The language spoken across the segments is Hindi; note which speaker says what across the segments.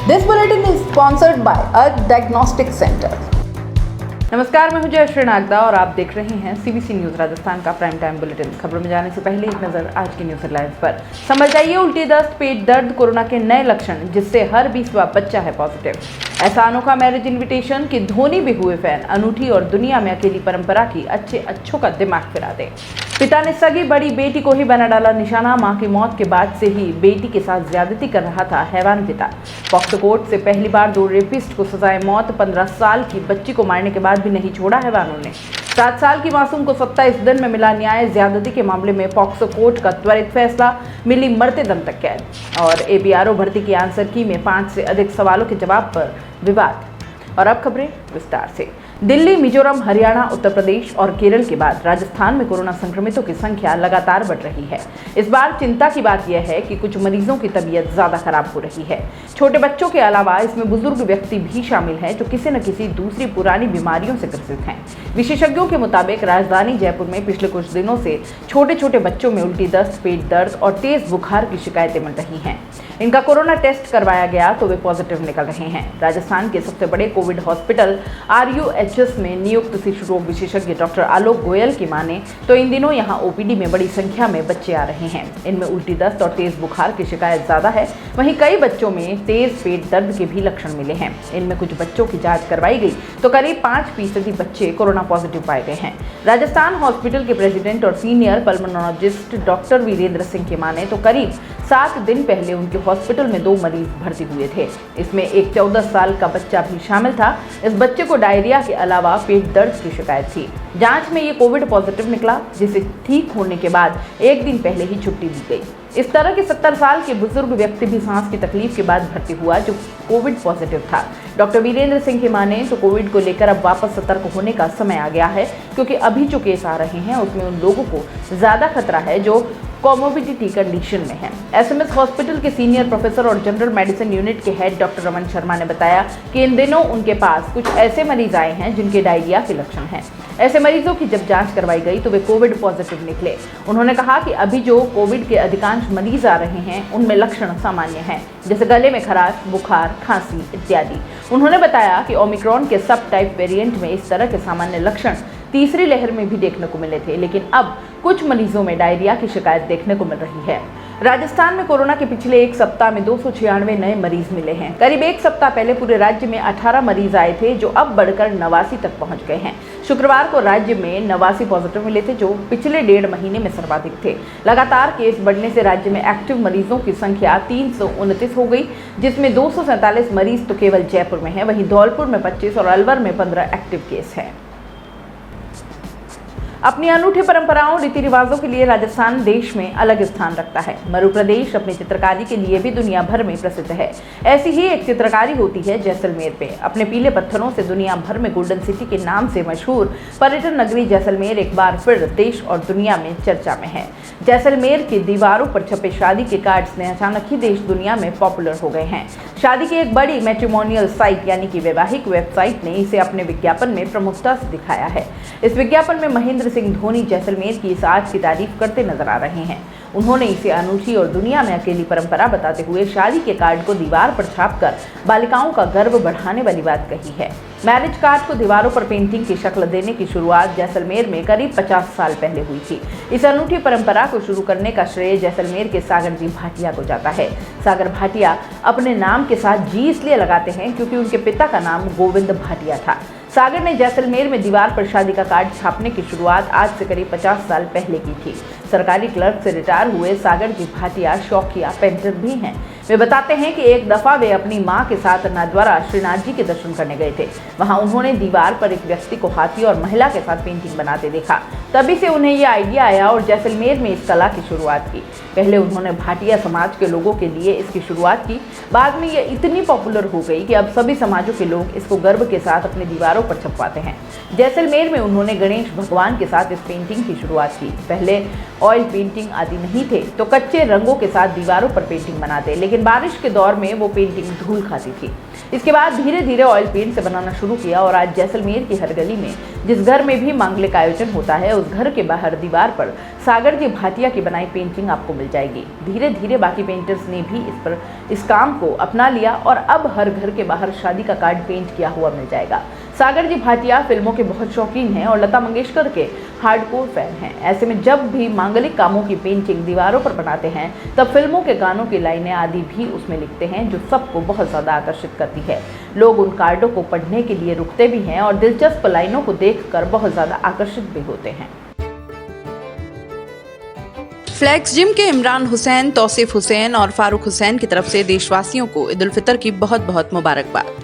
Speaker 1: This bulletin is sponsored by a diagnostic center. नमस्कार, मैं हूं जयश्री नागदा और आप देख रहे हैं सीबीसी न्यूज राजस्थान का प्राइम टाइम बुलेटिन। खबरों में जाने से पहले एक नजर आज की न्यूज हेडलाइंस पर। समझ जाइए, उल्टी दस्त, पेट दर्द कोरोना के नए लक्षण, जिससे हर 20वां बच्चा है पॉजिटिव। ऐसा अनोखा मैरिज इन्विटेशन कि धोनी भी हुए फैन। अनूठी और दुनिया में अकेली परंपरा की अच्छों का दिमाग फिरा दे। पिता ने सगी बड़ी बेटी को ही बना डाला निशाना। मां की मौत के बाद से ही बेटी के साथ ज्यादती कर रहा था हैवान पिता। पॉक्सो कोर्ट से पहली बार 2 रेपिस्ट को सजाए मौत। 15 साल की बच्ची को मारने के बाद भी नहीं छोड़ा हैवानों ने। 7 साल की मासूम को 27 दिन में मिला न्याय। ज्यादती के मामले में पॉक्सो कोर्ट का त्वरित फैसला, मिली मरते दम तक कैद। और एपीआरओ भर्ती की आंसर की में 5 से अधिक सवालों के जवाब पर विवाद। और अब खबरें विस्तार से। दिल्ली, मिजोरम, हरियाणा, उत्तर प्रदेश और केरल के बाद राजस्थान में कोरोना संक्रमितों की संख्या लगातार बढ़ रही है। इस बार चिंता की बात यह है कि कुछ मरीजों की तबीयत ज्यादा खराब हो रही है। छोटे बच्चों के अलावा इसमें बुजुर्ग व्यक्ति भी शामिल हैं जो किसी न किसी दूसरी पुरानी बीमारियों से ग्रसित हैं। विशेषज्ञों के मुताबिक राजधानी जयपुर में पिछले कुछ दिनों से छोटे छोटे बच्चों में उल्टी दस्त, पेट दर्द और तेज बुखार की शिकायतें मिल रही हैं। इनका कोरोना टेस्ट करवाया गया तो वे पॉजिटिव निकल रहे हैं। राजस्थान के सबसे बड़े कोविड हॉस्पिटल RUHS में नियुक्त शिशु रोग विशेषज्ञ डॉक्टर आलोक गोयल की माने तो इन दिनों यहां OPD में बड़ी संख्या में बच्चे आ रहे हैं। इनमें उल्टी दस्त और तेज बुखार की शिकायत ज्यादा है। वहीं कई बच्चों में तेज पेट दर्द के भी लक्षण मिले हैं। इनमें कुछ बच्चों की जांच करवाई गई तो करीब 5% बच्चे कोरोना पॉजिटिव पाए गए हैं। राजस्थान हॉस्पिटल के प्रेसिडेंट और senior pulmonologist doctor Virendra Singh के माने तो करीब 7 दिन पहले उनके हॉस्पिटल में 2 मरीज भर्ती हुए थे। इसमें एक 14 साल का बच्चा भी शामिल था। इस बच्चे को डायरिया के अलावा पेट दर्द की शिकायत थी। जांच में ये कोविड पॉजिटिव निकला, जिसे ठीक होने के बाद 1 दिन पहले ही छुट्टी दी गई। इस तरह के 70 साल के बुजुर्ग व्यक्ति भी सांस की तकलीफ के बाद भर्ती हुआ जो कोविड पॉजिटिव था। डॉक्टर वीरेंद्र सिंह की माने तो कोविड को लेकर अब वापस सतर्क होने का समय आ गया है, क्योंकि अभी जो केस आ रहे हैं उसमें उन लोगों को ज्यादा खतरा है जो कॉमोर्बिडिटी कंडीशन में है। SMS हॉस्पिटल के सीनियर प्रोफेसर और जनरल मेडिसिन यूनिट के हेड डॉक्टर रमन शर्मा ने बताया कि इन दिनों उनके पास कुछ ऐसे मरीज आए हैं जिनके डायरिया के लक्षण हैं। ऐसे मरीजों की जब जांच करवाई गई तो वे कोविड पॉजिटिव निकले। उन्होंने कहा कि अभी जो कोविड के अधिकांश मरीज आ रहे हैं उनमें लक्षण सामान्य हैं, जैसे गले में खराश, बुखार, खांसी इत्यादि। उन्होंने बताया कि ओमिक्रॉन के सब टाइप वेरिएंट में इस तरह के सामान्य लक्षण तीसरी लहर में भी देखने को मिले थे, लेकिन अब कुछ मरीजों में डायरिया की शिकायत देखने को मिल रही है। राजस्थान में कोरोना के पिछले एक सप्ताह में 296 नए मरीज मिले हैं। करीब एक सप्ताह पहले पूरे राज्य में 18 मरीज आए थे, जो अब बढ़कर 89 तक पहुंच गए हैं। शुक्रवार को राज्य में 89 पॉजिटिव मिले थे, जो पिछले 1.5 महीने में सर्वाधिक थे। लगातार केस बढ़ने से राज्य में एक्टिव मरीजों की संख्या 329 हो गई, जिसमें 247 मरीज तो केवल जयपुर में है। वहीं धौलपुर में 25 और अलवर में 15 एक्टिव केस है। अपनी अनूठी परंपराओं, रीति रिवाजों के लिए राजस्थान देश में अलग स्थान रखता है। मरु प्रदेश अपनी चित्रकारी के लिए भी दुनिया भर में प्रसिद्ध है। ऐसी ही एक चित्रकारी होती है जैसलमेर पे। अपने पीले पत्थरों से दुनिया भर में गोल्डन सिटी के नाम से मशहूर पर्यटन नगरी जैसलमेर एक बार फिर देश और दुनिया में चर्चा में है। जैसलमेर की दीवारों पर छपे शादी के कार्ड्स ने अचानक ही देश दुनिया में पॉपुलर हो गए हैं। शादी की एक बड़ी मैट्रिमोनियल साइट यानी कि वैवाहिक वेबसाइट ने इसे अपने विज्ञापन में प्रमुखता से दिखाया है। इस विज्ञापन में महेंद्र सिंह धोनी जैसलमेर की इस आर्ट की तारीफ करते नजर आ रहे हैं। उन्होंने इसे अनूठी और दुनिया में अकेली परंपरा बताते हुए शादी के कार्ड को दीवार पर छापकर बालिकाओं का गर्व बढ़ाने वाली बात कही है। मैरिज कार्ड को दीवारों पर पेंटिंग की शक्ल देने की शुरुआत जैसलमेर में करीब 50 साल पहले हुई थी। इस अनूठी परंपरा को शुरू करने का श्रेय जैसलमेर के सागर जी भाटिया को जाता है। सागर भाटिया अपने नाम के साथ जी इसलिए लगाते हैं क्योंकि उनके पिता का नाम गोविंद भाटिया था। सागर ने जैसलमेर में दीवार पर शादी का कार्ड छापने की शुरुआत आज से करीब 50 साल पहले की थी। सरकारी क्लर्क से रिटायर हुए सागर जी भाटिया शौकिया पेंटर भी हैं। वे बताते हैं कि एक दफा वे अपनी मां के साथ नाथद्वारा श्रीनाथ जी के दर्शन करने गए थे। वहां उन्होंने दीवार पर एक व्यक्ति को हाथी और महिला के साथ पेंटिंग बनाते देखा। तभी से उन्हें यह आइडिया आया और जैसलमेर में इस कला की शुरुआत की। पहले उन्होंने भाटिया समाज के लोगों के लिए इसकी शुरुआत की। बाद में यह इतनी पॉपुलर हो गई कि अब सभी समाजों के लोग इसको गर्व के साथ अपनी दीवारों पर छपवाते हैं। जैसलमेर में उन्होंने गणेश भगवान के साथ इस पेंटिंग की शुरुआत की। पहले ऑयल पेंटिंग आदि नहीं थे तो कच्चे रंगों के साथ दीवारों पर पेंटिंग बनाते, लेकिन बारिश के दौर में वो पेंटिंग धूल खाती थी। इसके बाद धीरे धीरे ऑयल पेंट से बनाना शुरू किया और आज जैसलमेर की हर गली में जिस घर में भी मांगलिक आयोजन होता है उस घर के बाहर दीवार पर सागर जी भाटिया की बनाई पेंटिंग आपको मिल जाएगी। धीरे धीरे बाकी पेंटर्स ने भी इस काम को अपना लिया और अब हर घर के बाहर शादी का कार्ड पेंट किया हुआ मिल जाएगा। सागर जी भाटिया फिल्मों के बहुत शौकीन हैं और लता मंगेशकर के हार्डकोर फैन हैं। ऐसे में जब भी मांगलिक कामों की पेंटिंग दीवारों पर बनाते हैं तब फिल्मों के गानों की लाइनें आदि भी उसमें लिखते हैं जो सबको बहुत ज़्यादा आकर्षित करती है। लोग उन कार्डों को पढ़ने के लिए रुकते भी हैं और दिलचस्प लाइनों को देखकर बहुत ज़्यादा आकर्षित भी होते हैं। फ्लेक्स जिम के इमरान हुसैन, तौसीफ हुसैन और फारूक हुसैन की तरफ से देशवासियों को ईद उल फितर की बहुत बहुत मुबारकबाद।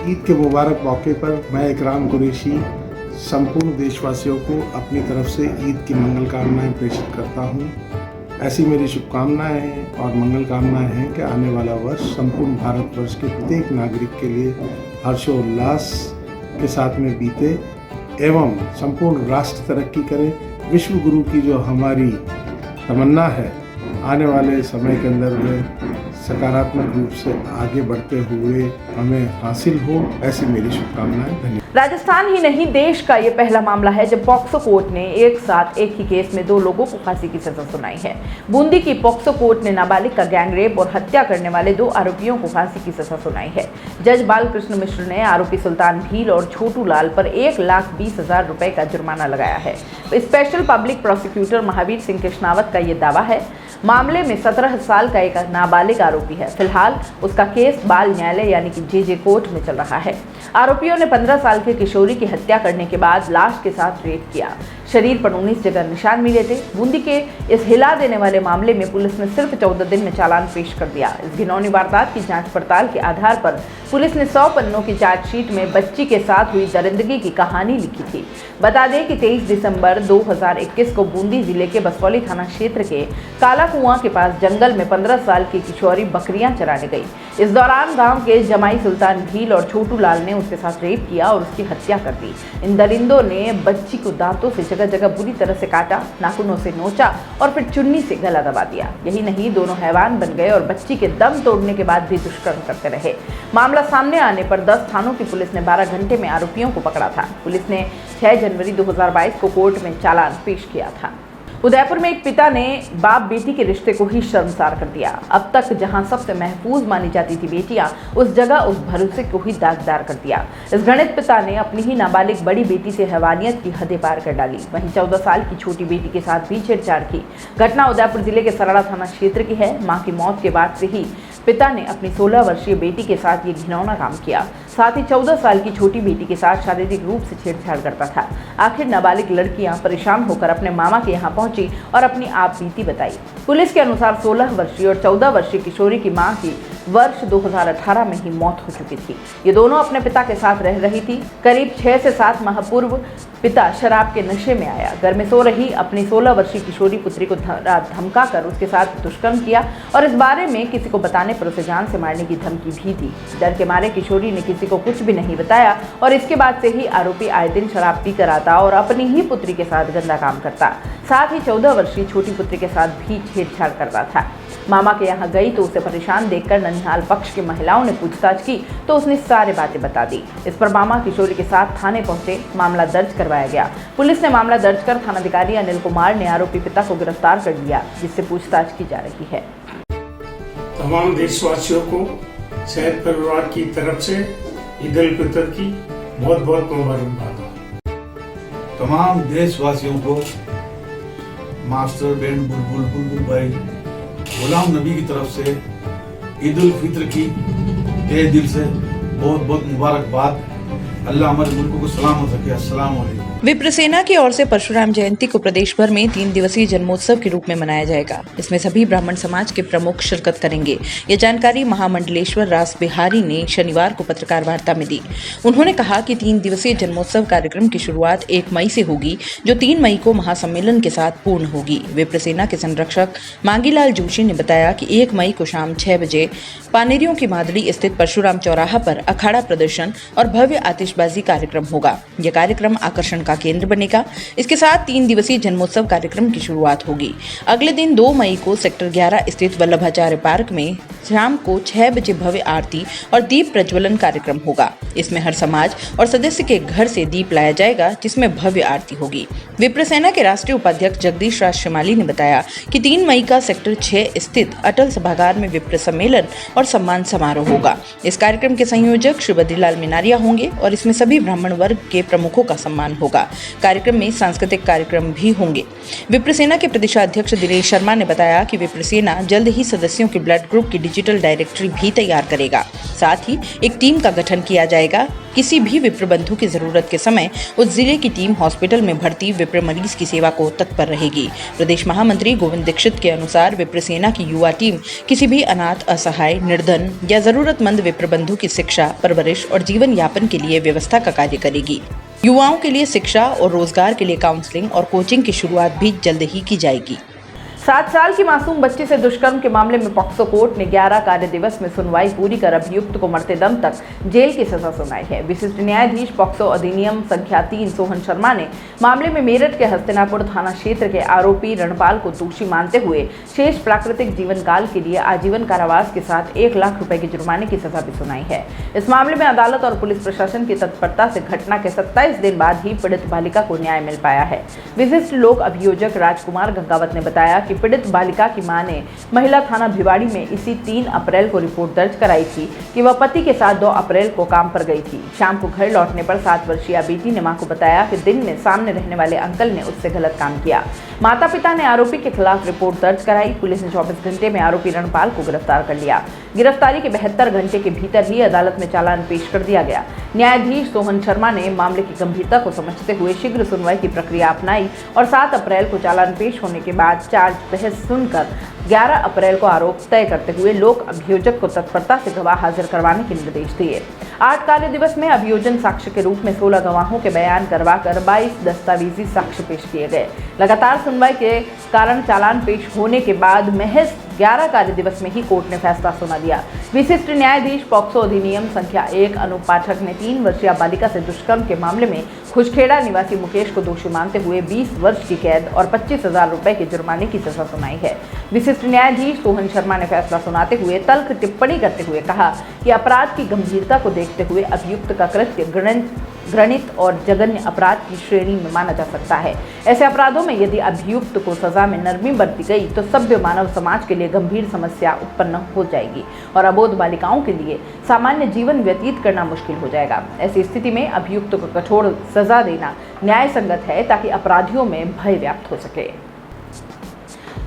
Speaker 2: ईद के मुबारक मौके पर मैं इकराम कुरैशी संपूर्ण देशवासियों को अपनी तरफ से ईद की मंगल कामनाएं प्रेषित करता हूं। ऐसी मेरी शुभकामनाएं हैं और मंगल कामनाएं हैं कि आने वाला वर्ष संपूर्ण भारतवर्ष के प्रत्येक नागरिक के लिए हर्षोल्लास के साथ में बीते एवं संपूर्ण राष्ट्र तरक्की करे। विश्व गुरु की जो हमारी तमन्ना है आने वाले समय के अंदर में सकारात्मक रूप से आगे बढ़ते हुए हमें हासिल हो, ऐसी मेरी शुभकामनाएं। धन्यवाद।
Speaker 1: राजस्थान ही नहीं देश का ये पहला मामला है जब पॉक्सो कोर्ट ने एक साथ एक ही केस में 2 लोगों को फांसी की सजा सुनाई है। बूंदी की पॉक्सो कोर्ट ने नाबालिग का गैंगरेप और हत्या करने वाले 2 आरोपियों को फांसी की सजा सुनाई है। जज बालकृष्ण मिश्र ने आरोपी सुल्तान भील और छोटू लाल पर 1,20,000 रुपए का जुर्माना लगाया है। Special public prosecutor Mahavir Singh Krishnawat का ये दावा है। मामले में 17 साल का एक नाबालिग आरोपी है। फिलहाल उसका केस बाल न्यायालय यानी कि जेजे कोर्ट में चल रहा है। आरोपियों ने 15 साल के किशोरी की हत्या करने के बाद लाश के साथ रेप किया। शरीर पर 19 जगह निशान मिले थे। बूंदी के इस हिला देने वाले मामले में पुलिस ने सिर्फ 14 दिन में चालान पेश कर दिया। इस घिनौनी वारदात की जांच पड़ताल के आधार पर पुलिस ने 100 पन्नों की चार्जशीट में बच्ची के साथ हुई दरिंदगी की कहानी लिखी थी। बता दें कि 23 दिसंबर 2021 को बूंदी जिले के बसौली थाना क्षेत्र के काला कुआं के पास जंगल में 15 साल की किशोरी बकरियां चराने गई। इस दौरान गांव के जमाई सुल्तान भील और छोटू लाल ने उसके साथ रेप किया और उसकी हत्या कर दी। इन दरिंदों ने बच्ची को दांतों से जगह जगह बुरी तरह से काटा, नाखूनों से नोचा और फिर चुन्नी से गला दबा दिया। यही नहीं, दोनों हैवान बन गए और बच्ची के दम तोड़ने के बाद भी दुष्कर्म करते रहे। मामला सामने आने पर 10 थानों की पुलिस ने 12 घंटे में आरोपियों को पकड़ा था। पुलिस ने 6 जनवरी 2022 को कोर्ट में चालान पेश किया था। उदयपुर में एक पिता ने बाप बेटी के रिश्ते को ही शर्मसार कर दिया। अब तक जहां सबसे महफूज मानी जाती थी बेटियां, उस जगह उस भरोसे को ही दागदार कर दिया। इस घृणित पिता ने अपनी ही नाबालिग बड़ी बेटी से हैवानियत की हदें पार कर डाली। वहीं 14 साल की छोटी बेटी के साथ भी छेड़छाड़ की। घटना उदयपुर जिले के सरड़ा थाना क्षेत्र की है। मां की मौत के बाद से ही पिता ने अपनी 16 वर्षीय बेटी के साथ ये घिनौना काम किया। साथ ही 14 साल की छोटी बेटी के साथ शारीरिक रूप से छेड़छाड़ करता था। आखिर नाबालिग लड़कियां परेशान होकर अपने मामा के यहाँ पहुंची और अपनी आप बीती बताई। पुलिस के अनुसार 16 वर्षीय और 14 वर्षीय किशोरी की मां की वर्ष 2018 में ही मौत हो चुकी थी। ये दोनों अपने पिता के साथ रह रही थी। करीब 6 से 7 माह पूर्व पिता शराब के नशे में आया। घर में सो रही अपनी 16 वर्षीय किशोरी पुत्री को धमकाकर उसके साथ दुष्कर्म किया और इस बारे में किसी को बताने पर उसे जान से मारने की धमकी भी दी। डर के मारे किशोरी ने किसी को कुछ भी नहीं बताया और इसके बाद से ही आरोपी आए दिन शराब पीकर आता और अपनी ही पुत्री के साथ गंदा काम करता। साथ ही 14 वर्षीय छोटी पुत्री के साथ भी छेड़छाड़ करता था। मामा के यहाँ गई तो उसे परेशान देखकर ननिहाल पक्ष की महिलाओं ने पूछताछ की तो उसने सारी बातें बता दी। इस पर मामा किशोरी के साथ थाने पहुंचे। मामला दर्ज करवाया गया। पुलिस ने मामला दर्ज कर थानाधिकारी अनिल कुमार ने आरोपी पिता को गिरफ्तार कर लिया, जिससे पूछताछ की जा रही है।
Speaker 3: तमाम देशवासियों को शहद परिवार की तरफ से ईद उल फितर की बहुत बहुत मुबारकबाद।
Speaker 4: तमाम देशवासियों को मास्टर बैंड बुलबुल भाई गुलाम नबी की तरफ से ईद उल फितर की तहे दिल से बहुत बहुत मुबारकबाद। अल्लाह हमारे मुल्क को सलामत रखे। अस्सलाम वालेकुम।
Speaker 1: विप्र सेना की ओर से परशुराम जयंती को प्रदेश भर में 3 दिवसीय जन्मोत्सव के रूप में मनाया जाएगा। इसमें सभी ब्राह्मण समाज के प्रमुख शिरकत करेंगे। ये जानकारी महामंडलेश्वर रास बिहारी ने शनिवार को पत्रकार वार्ता में दी। उन्होंने कहा कि 3 दिवसीय जन्मोत्सव कार्यक्रम की शुरुआत 1 मई से होगी, जो 3 मई को महासम्मेलन के साथ पूर्ण होगी। विप्र सेना के संरक्षक मांगीलाल जोशी ने बताया कि 1 मई को शाम 6 बजे पानेरियों की मादड़ी स्थित परशुराम चौराहा पर अखाड़ा प्रदर्शन और भव्य आतिशबाजी कार्यक्रम होगा। यह कार्यक्रम आकर्षण का केंद्र बनेगा। इसके साथ 3 दिवसीय जन्मोत्सव कार्यक्रम की शुरुआत होगी। अगले दिन 2 मई को सेक्टर 11 स्थित वल्लभाचार्य पार्क में शाम को 6 बजे भव्य आरती और दीप प्रज्वलन कार्यक्रम होगा। इसमें हर समाज और सदस्य के घर से दीप लाया जाएगा, जिसमें भव्य आरती होगी। विप्र सेना के राष्ट्रीय उपाध्यक्ष जगदीश राज श्रीमाली ने बताया कि 3 मई का सेक्टर 6 स्थित अटल सभागार में विप्र सम्मेलन और सम्मान समारोह होगा। इस कार्यक्रम के संयोजक श्री बद्रीलाल मिनारिया होंगे और इसमें सभी ब्राह्मण वर्ग के प्रमुखों का सम्मान होगा। कार्यक्रम में सांस्कृतिक कार्यक्रम भी होंगे। विप्र सेना के प्रदेशाध्यक्ष दिनेश शर्मा ने बताया कि विप्र सेना जल्द ही सदस्यों के ब्लड ग्रुप की डिजिटल डायरेक्टरी भी तैयार करेगा। साथ ही एक टीम का गठन किया जाएगा। किसी भी विप्र बंधु की जरूरत के समय उस जिले की टीम हॉस्पिटल में भर्ती विप्र मरीज की सेवा को तत्पर रहेगी। प्रदेश महामंत्री गोविंद दीक्षित के अनुसार विप्र सेना की युवा टीम किसी भी अनाथ, असहाय, निर्धन या जरूरतमंद विप्र बंधु की शिक्षा, परवरिश और जीवन यापन के लिए व्यवस्था का कार्य करेगी। युवाओं के लिए शिक्षा और रोजगार के लिए काउंसलिंग और कोचिंग की शुरुआत भी जल्द ही की जाएगी। 7 साल की मासूम बच्ची से दुष्कर्म के मामले में पॉक्सो कोर्ट ने 11 कार्य दिवस में सुनवाई पूरी कर अभियुक्त को मरते दम तक जेल की सजा सुनाई है। विशिष्ट न्यायाधीश पॉक्सो अधिनियम संख्या 3 सोहन शर्मा ने मामले में मेरठ के हस्तिनापुर थाना क्षेत्र के आरोपी रणपाल को दोषी मानते हुए शेष प्राकृतिक जीवन काल के लिए आजीवन कारावास के साथ 1 लाख रुपए के जुर्माने की सजा भी सुनाई है। इस मामले में अदालत और पुलिस प्रशासन की तत्परता से घटना के 27 दिन बाद ही पीड़ित बालिका को न्याय मिल पाया है। विशिष्ट लोक अभियोजक राजकुमार गंगावत ने बताया कि पीड़ित बालिका की मां ने महिला थाना भिवाड़ी में इसी 3 अप्रैल को रिपोर्ट दर्ज कराई थी कि वह पति के साथ 2 अप्रैल को काम पर गई थी। शाम को घर लौटने पर 7 वर्षीय बेटी ने मां को बताया कि दिन में सामने रहने वाले अंकल ने उससे गलत काम किया। माता पिता ने आरोपी के खिलाफ रिपोर्ट दर्ज कराई। पुलिस ने 24 घंटे में आरोपी रणपाल को गिरफ्तार कर लिया। गिरफ्तारी के 72 घंटे के भीतर ही अदालत में चालान पेश कर दिया गया। न्यायाधीश सोहन शर्मा ने मामले की गंभीरता को समझते हुए शीघ्र सुनवाई की प्रक्रिया अपनाई और 7 अप्रैल को चालान पेश होने के बाद चार्ज बहस सुनकर 11 अप्रैल को आरोप तय करते हुए लोक अभियोजक को तत्परता से गवाह हाजिर करवाने के निर्देश दिए। 8 कार्य दिवस में अभियोजन साक्ष्य के रूप में 16 गवाहों के बयान करवाकर 22 दस्तावेजी साक्ष्य पेश किए गए। लगातार सुनवाई के कारण चालान पेश होने के बाद महज 11 कार्य दिवस में ही कोर्ट ने फैसला सुना दिया। विशिष्ट न्यायाधीश पॉक्सो अधिनियम संख्या 1 अनूप पाठक ने 3 वर्षीय बालिका से दुष्कर्म के मामले में खुशखेड़ा निवासी मुकेश को दोषी मानते हुए 20 वर्ष की कैद और 25,000 रुपए के जुर्माने की सजा सुनाई है। विशिष्ट न्यायाधीश सोहन शर्मा ने फैसला सुनाते हुए तल्ख टिप्पणी करते हुए कहा कि अपराध की गंभीरता को देखते हुए अभियुक्त का कृत्य घृणित और जघन्य अपराध की श्रेणी में माना जा सकता है। ऐसे अपराधों में यदि अभियुक्त को सजा में नरमी बरती गई तो सभ्य मानव समाज के लिए गंभीर समस्या उत्पन्न हो जाएगी और अबोध बालिकाओं के लिए सामान्य जीवन व्यतीत करना मुश्किल हो जाएगा। ऐसी स्थिति में अभियुक्त को कठोर सजा देना न्याय संगत है ताकि अपराधियों में भय व्याप्त हो सके।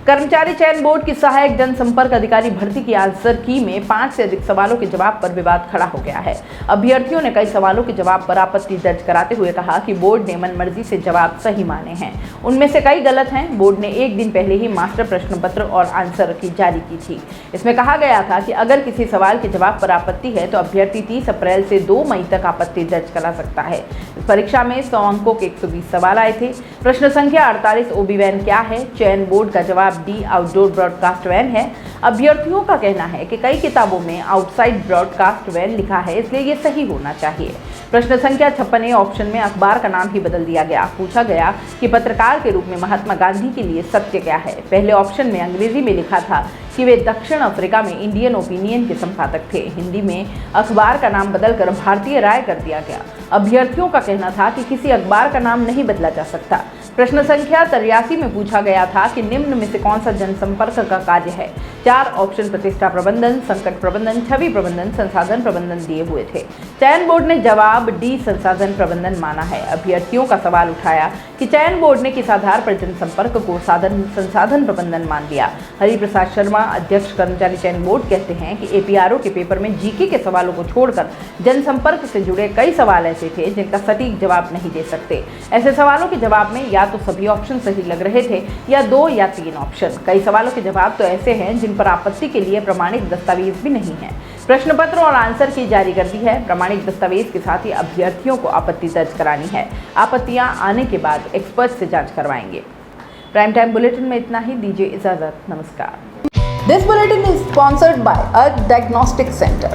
Speaker 1: कर्मचारी चयन बोर्ड की सहायक जनसंपर्क अधिकारी भर्ती की आंसर की में 5 से अधिक सवालों के जवाब पर विवाद खड़ा हो गया है। अभ्यर्थियों ने कई सवालों के जवाब पर आपत्ति दर्ज कराते हुए कहा कि बोर्ड ने मनमर्जी से जवाब सही माने हैं, उनमें से कई गलत हैं। बोर्ड ने 1 दिन पहले ही मास्टर प्रश्न पत्र और आंसर की जारी की थी। इसमें कहा गया था कि अगर किसी सवाल के जवाब पर आपत्ति है तो अभ्यर्थी 30 अप्रैल से 2 मई तक आपत्ति दर्ज करा सकता है। इस परीक्षा में 100 अंकों के 120 सवाल आए थे। प्रश्न संख्या 48 ओबी वैन क्या है? चयन बोर्ड का जवाब डी आउटडोर ब्रॉडकास्ट वैन है। अभ्यर्थियों का कहना है कि कई किताबों में आउटसाइड ब्रॉडकास्ट वैन लिखा है, इसलिए ये सही होना चाहिए। प्रश्न संख्या 56 ऑप्शन में अखबार का नाम ही बदल दिया गया। पूछा गया कि पत्रकार के रूप में महात्मा गांधी के लिए सत्य क्या है। पहले ऑप्शन में अंग्रेजी में लिखा था कि वे दक्षिण अफ्रीका में इंडियन ओपिनियन के संपादक थे। हिंदी में अखबार का नाम बदलकर भारतीय राय कर दिया गया। अभ्यर्थियों का कहना था कि किसी अखबार का नाम नहीं बदला जा सकता। प्रश्न संख्या 83 में पूछा गया था कि निम्न में से कौन सा जनसंपर्क का कार्य है। 4 ऑप्शन प्रतिष्ठा प्रबंधन, संकट प्रबंधन, छवि प्रबंधन, संसाधन प्रबंधन दिए हुए थे। चयन बोर्ड ने जवाब डी संसाधन प्रबंधन माना है। अभ्यर्थियों का सवाल उठाया कि चयन बोर्ड ने किस आधार पर जनसंपर्क को संसाधन प्रबंधन मान लिया। हरिप्रसाद शर्मा, अध्यक्ष कर्मचारी चयन बोर्ड, कहते हैं कि एपीआरओ के पेपर में जीके के सवालों को छोड़कर जनसंपर्क से जुड़े कई सवाल ऐसे थे जिनका सटीक जवाब नहीं दे सकते। ऐसे सवालों के जवाब में या तो सभी ऑप्शन सही लग रहे थे या 2 या 3 ऑप्शन। कई सवालों के जवाब तो ऐसे हैं जिन पर आपत्ति के लिए प्रमाणित दस्तावेज भी नहीं है। प्रश्न पत्र और आंसर की जारी कर दी है। प्रमाणित दस्तावेज के साथ ही अभ्यर्थियों को आपत्ति दर्ज करानी है। आपत्तियां आने के बाद एक्सपर्ट से जांच करवाएंगे। प्राइम टाइम बुलेटिन में इतना ही। दीजिए इजाजत। नमस्कार।
Speaker 5: This bulletin is sponsored by a diagnostic center.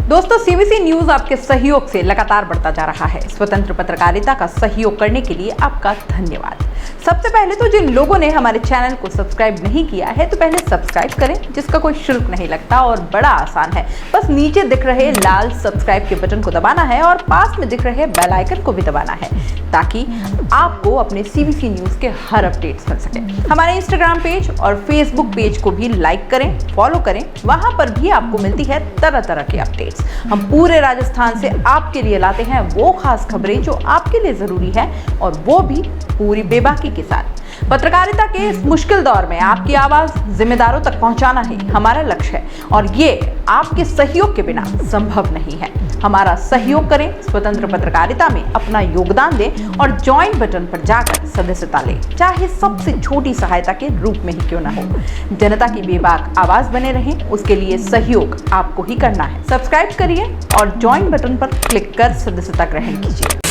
Speaker 1: दोस्तों, सीबीसी न्यूज आपके सहयोग से लगातार बढ़ता जा रहा है। स्वतंत्र पत्रकारिता का सहयोग करने के लिए आपका धन्यवाद। सबसे पहले तो जिन लोगों ने हमारे चैनल को सब्सक्राइब नहीं किया है तो पहले सब्सक्राइब करें, जिसका कोई शुल्क नहीं लगता और बड़ा आसान है। बस नीचे दिख रहे लाल सब्सक्राइब के बटन को दबाना है और पास में दिख रहे बेल आइकन को भी दबाना है, ताकि आपको अपने सीबीसी न्यूज के हर अपडेट्स मिल सके। हमारे इंस्टाग्राम पेज और फेसबुक पेज को भी लाइक करें, फॉलो करें, वहां पर भी आपको मिलती है तरह तरह की अपडेट्स। हम पूरे राजस्थान से आपके लिए लाते हैं वो खास खबरें जो आपके लिए जरूरी है, और वो भी पूरी बेबाकी के साथ। पत्रकारिता के इस मुश्किल दौर में आपकी आवाज जिम्मेदारों तक पहुंचाना ही हमारा लक्ष्य है, और ये आपके सहयोग के बिना संभव नहीं है। हमारा सहयोग करें, स्वतंत्र पत्रकारिता में अपना योगदान दें और ज्वाइन बटन पर जाकर सदस्यता लें, चाहे सबसे छोटी सहायता के रूप में ही क्यों ना हो। जनता की बेबाक आवाज बने रहें, उसके लिए सहयोग आपको ही करना है। सब्सक्राइब करिए और ज्वाइन बटन पर क्लिक कर सदस्यता ग्रहण कीजिए।